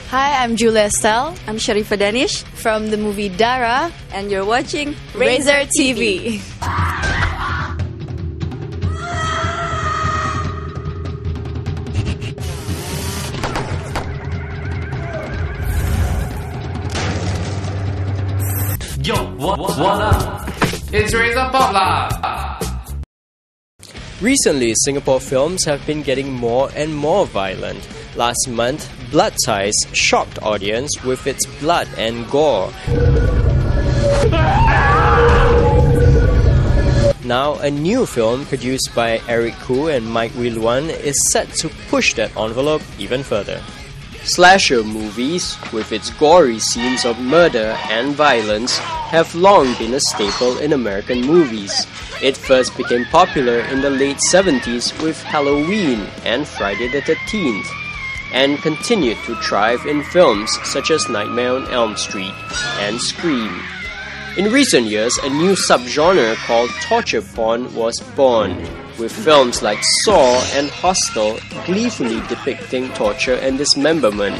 Hi, I'm Julia Estelle. I'm Sharifa Danish from the movie Darah, and you're watching Razor TV. Yo, what up? It's Razor Pop. Recently, Singapore films have been getting more and more violent. Last month, Blood Ties shocked audience with its blood and gore. Now, a new film produced by Eric Khoo and Mike Wilwan is set to push that envelope even further. Slasher movies, with its gory scenes of murder and violence, have long been a staple in American movies. It first became popular in the late 70s with Halloween and Friday the 13th, and continued to thrive in films such as Nightmare on Elm Street and Scream. In recent years, a new subgenre called torture porn was born, with films like Saw and Hostel gleefully depicting torture and dismemberment.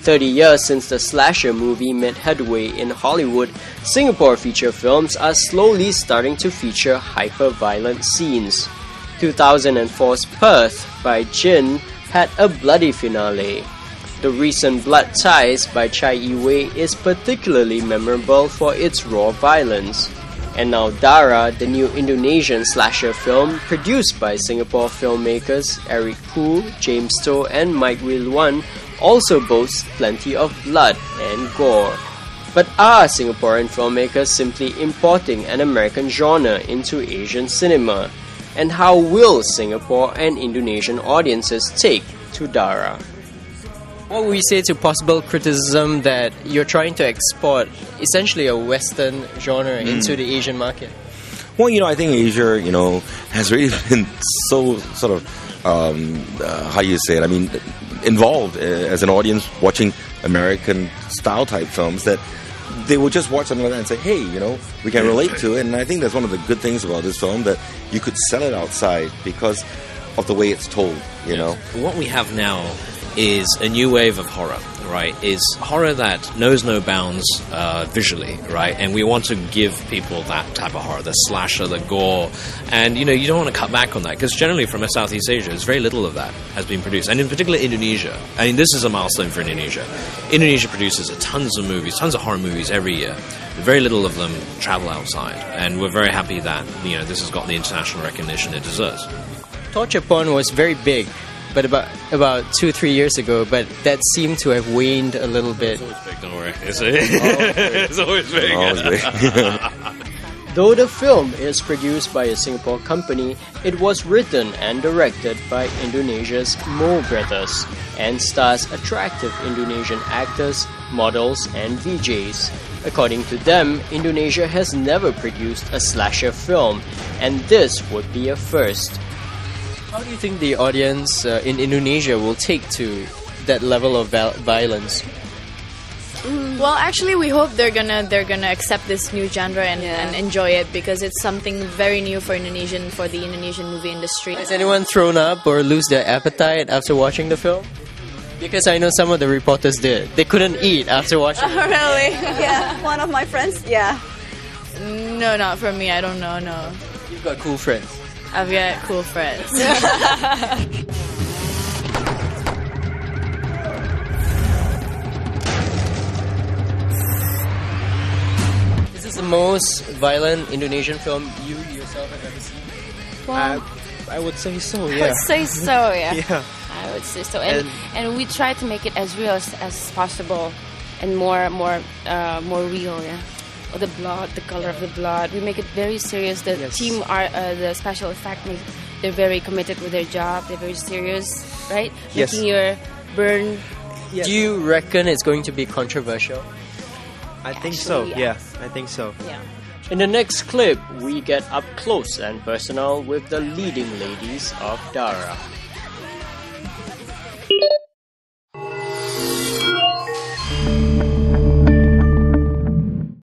30 years since the slasher movie made headway in Hollywood, Singapore feature films are slowly starting to feature hyper-violent scenes. 2004's Perth by Jin had a bloody finale. The recent Blood Ties by Chai Yee Wei is particularly memorable for its raw violence. And now Darah, the new Indonesian slasher film produced by Singapore filmmakers Eric Khoo, James Toh and Mike Wilwan, also boasts plenty of blood and gore. But are Singaporean filmmakers simply importing an American genre into Asian cinema? And how will Singapore and Indonesian audiences take to Darah? What would you say to possible criticism that you're trying to export essentially a Western genre into the Asian market? Well, I think Asia, has really been so sort of, how you say it, involved as an audience watching American style type films that they will just watch something like that and say, hey, we can relate to it. And I think that's one of the good things about this film, that you could sell it outside because of the way it's told, What we have now is a new wave of horror, right? Is horror that knows no bounds visually, right? And we want to give people that type of horror, the slasher, the gore. And, you don't want to cut back on that, because generally from Southeast Asia, there's very little of that has been produced. And in particular, Indonesia. This is a milestone for Indonesia. Indonesia produces tons of movies, tons of horror movies every year. Very little of them travel outside. And we're very happy that, this has got the international recognition it deserves. Torture porn was very big, but about 2-3 years ago, but that seemed to have waned a little bit. It's always big, don't worry. It's always big. Always big. Though the film is produced by a Singapore company, it was written and directed by Indonesia's Mo brothers and stars attractive Indonesian actors, models and VJs. According to them, Indonesia has never produced a slasher film, and this would be a first. How do you think the audience in Indonesia will take to that level of violence? Well, actually, we hope they're gonna accept this new genre and enjoy it, because it's something very new for the Indonesian movie industry. Has anyone thrown up or lose their appetite after watching the film? Because I know some of the reporters did. They couldn't eat after watching it. Really? Yeah, one of my friends, No, not for me. I don't know, no. You've got cool friends. I've got cool friends. Is this the most violent Indonesian film you yourself have ever seen? Well, I would say so, yeah. I would say so, yeah. Yeah. I would say so. And we try to make it as real as possible, and more real, yeah. Or the blood, the color of the blood. We make it very serious. The team the special effect they're very committed with their job. They're very serious, right? Yes. Making your burn. Do you reckon it's going to be controversial? I think so, Actually, yeah. I think so. Yeah. In the next clip, we get up close and personal with the leading ladies of Darah.